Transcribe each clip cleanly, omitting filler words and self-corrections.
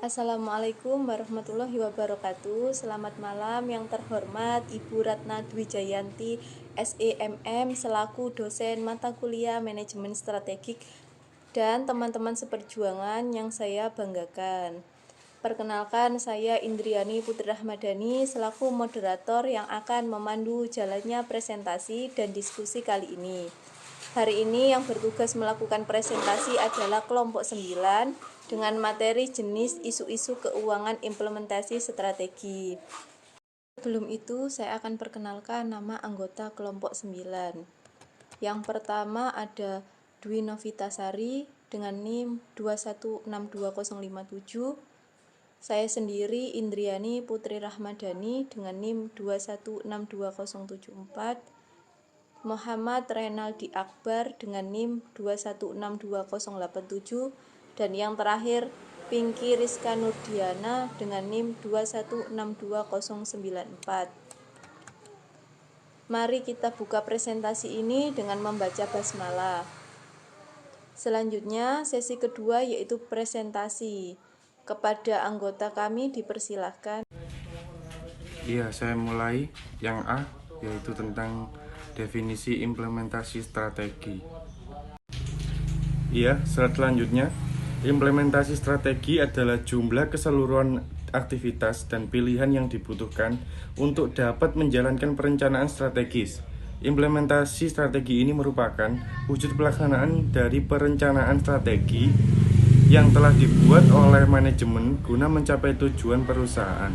Assalamualaikum warahmatullahi wabarakatuh. Selamat malam yang terhormat Ibu Ratna Dwi Jayanti, SEMM, selaku dosen mata kuliah Manajemen Strategik dan teman-teman seperjuangan yang saya banggakan. Perkenalkan, saya Indriani Putri Rahmadani selaku moderator yang akan memandu jalannya presentasi dan diskusi kali ini. Hari ini yang bertugas melakukan presentasi adalah kelompok 9 dengan materi jenis isu-isu keuangan implementasi strategi. Sebelum itu, saya akan perkenalkan nama anggota kelompok 9. Yang pertama ada Dwi Novitasari dengan NIM 2162057. Saya sendiri Indriani Putri Rahmadani dengan NIM 2162074. Muhammad Renaldi Akbar dengan NIM 2162087, dan yang terakhir Pinky Rizka Nurdiana dengan NIM 2162094. Mari kita buka presentasi ini dengan membaca basmalah. Selanjutnya sesi kedua yaitu presentasi. Kepada anggota kami dipersilahkan. Iya, saya mulai yang A, yaitu tentang definisi implementasi strategi. Iya, selanjutnya, implementasi strategi adalah jumlah keseluruhan aktivitas dan pilihan yang dibutuhkan untuk dapat menjalankan perencanaan strategis. Implementasi strategi ini merupakan wujud pelaksanaan dari perencanaan strategi yang telah dibuat oleh manajemen guna mencapai tujuan perusahaan.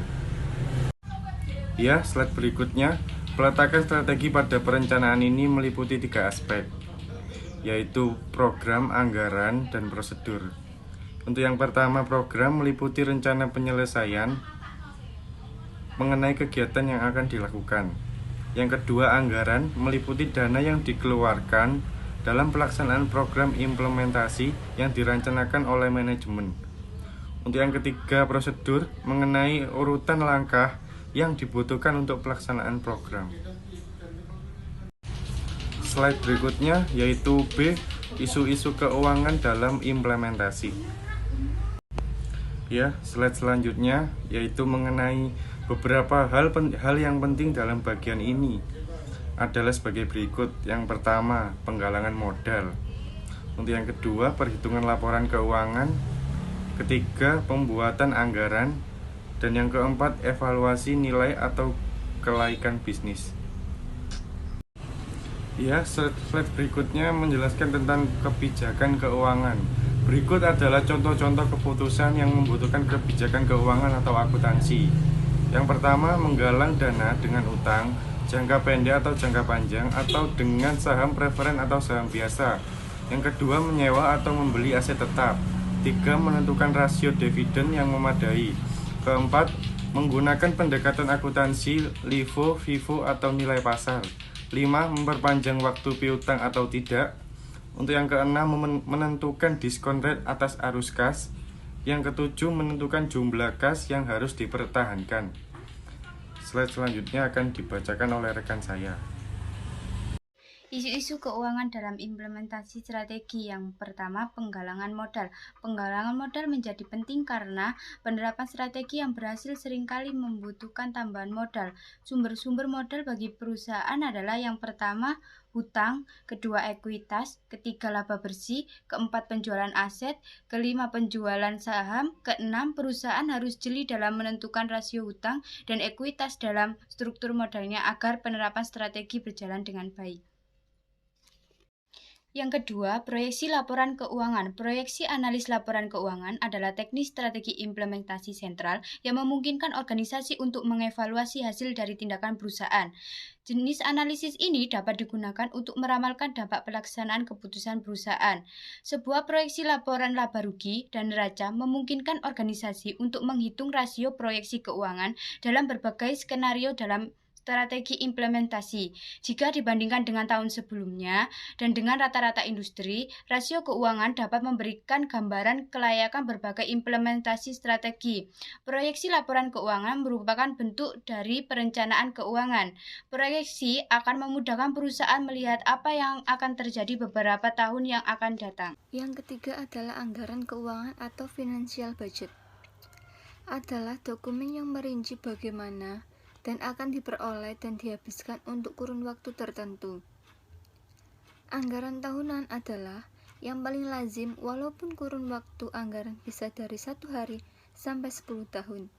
Ya, slide berikutnya. Peletakan strategi pada perencanaan ini meliputi 3 aspek, yaitu program, anggaran, dan prosedur. Untuk yang pertama, program meliputi rencana penyelesaian mengenai kegiatan yang akan dilakukan. Yang kedua, anggaran meliputi dana yang dikeluarkan dalam pelaksanaan program implementasi yang direncanakan oleh manajemen. Untuk yang ketiga, prosedur mengenai urutan langkah yang dibutuhkan untuk pelaksanaan program. Slide berikutnya yaitu B, isu-isu keuangan dalam implementasi. Ya, slide selanjutnya yaitu mengenai beberapa hal yang penting dalam bagian ini adalah sebagai berikut. Yang pertama, penggalangan modal. Untuk yang kedua, perhitungan laporan keuangan. Ketiga, pembuatan anggaran. Dan yang keempat, evaluasi nilai atau kelaikan bisnis. Ya, slide berikutnya menjelaskan tentang kebijakan keuangan. Berikut adalah contoh-contoh keputusan yang membutuhkan kebijakan keuangan atau akuntansi. Yang pertama, menggalang dana dengan utang, jangka pendek atau jangka panjang, atau dengan saham preferen atau saham biasa. Yang kedua, menyewa atau membeli aset tetap. Tiga, menentukan rasio dividen yang memadai. Keempat, menggunakan pendekatan akuntansi, LIFO, FIFO, atau nilai pasar. 5. Memperpanjang waktu piutang atau tidak. Untuk yang keenam, menentukan diskon rate atas arus kas. Yang ketujuh, menentukan jumlah kas yang harus dipertahankan. Slide selanjutnya akan dibacakan oleh rekan saya. Isu-isu keuangan dalam implementasi strategi. Yang pertama, penggalangan modal. Penggalangan modal menjadi penting karena penerapan strategi yang berhasil seringkali membutuhkan tambahan modal. Sumber-sumber modal bagi perusahaan adalah yang pertama, hutang, kedua ekuitas, ketiga laba bersih, keempat penjualan aset, kelima penjualan saham, keenam perusahaan harus jeli dalam menentukan rasio hutang dan ekuitas dalam struktur modalnya agar penerapan strategi berjalan dengan baik. Yang kedua, proyeksi laporan keuangan. Proyeksi analis laporan keuangan adalah teknik strategi implementasi sentral yang memungkinkan organisasi untuk mengevaluasi hasil dari tindakan perusahaan. Jenis analisis ini dapat digunakan untuk meramalkan dampak pelaksanaan keputusan perusahaan. Sebuah proyeksi laporan laba rugi dan neraca memungkinkan organisasi untuk menghitung rasio proyeksi keuangan dalam berbagai skenario dalam strategi implementasi. Jika dibandingkan dengan tahun sebelumnya dan dengan rata-rata industri, rasio keuangan dapat memberikan gambaran kelayakan berbagai implementasi strategi. Proyeksi laporan keuangan merupakan bentuk dari perencanaan keuangan. Proyeksi akan memudahkan perusahaan melihat apa yang akan terjadi beberapa tahun yang akan datang. Yang ketiga adalah anggaran keuangan atau financial budget. adalah dokumen yang merinci bagaimana dan akan diperoleh dan dihabiskan untuk kurun waktu tertentu. Anggaran tahunan adalah yang paling lazim walaupun kurun waktu anggaran bisa dari 1 hari sampai 10 tahun.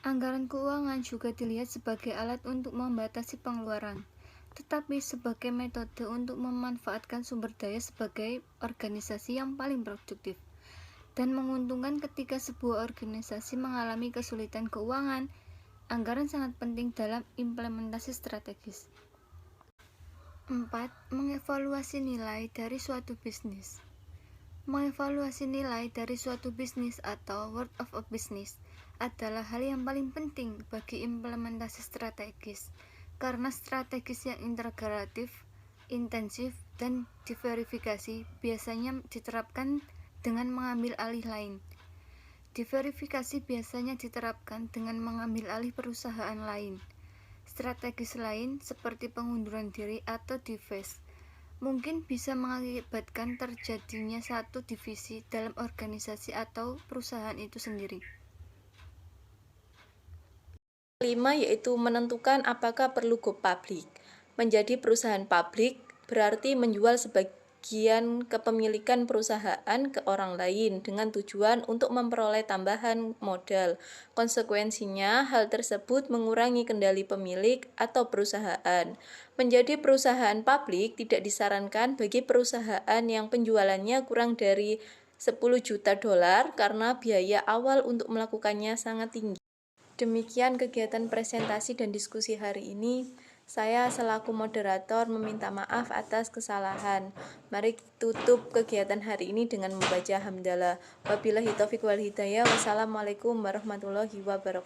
Anggaran keuangan juga dilihat sebagai alat untuk membatasi pengeluaran, tetapi sebagai metode untuk memanfaatkan sumber daya sebagai organisasi yang paling produktif dan menguntungkan. Ketika sebuah organisasi mengalami kesulitan keuangan, anggaran sangat penting dalam implementasi strategis. 4. Mengevaluasi nilai dari suatu bisnis. Mengevaluasi nilai dari suatu bisnis atau worth of a business adalah hal yang paling penting bagi implementasi strategis, karena strategis yang integratif, intensif, dan diverifikasi biasanya diterapkan dengan mengambil alih lain. Diverifikasi biasanya diterapkan dengan mengambil alih perusahaan lain. Strategis lain seperti pengunduran diri atau divest mungkin bisa mengakibatkan terjadinya satu divisi dalam organisasi atau perusahaan itu sendiri. 5 yaitu menentukan apakah perlu go public. Menjadi perusahaan publik berarti menjual sebagian kepemilikan perusahaan ke orang lain dengan tujuan untuk memperoleh tambahan modal. Konsekuensinya, hal tersebut mengurangi kendali pemilik atau perusahaan. Menjadi perusahaan publik tidak disarankan bagi perusahaan yang penjualannya kurang dari $10 juta karena biaya awal untuk melakukannya sangat tinggi. Demikian kegiatan presentasi dan diskusi hari ini. Saya selaku moderator meminta maaf atas kesalahan. Mari tutup kegiatan hari ini dengan membaca hamdalah. Wabillahi taufiq wal hidayah. Wassalamualaikum warahmatullahi wabarakatuh.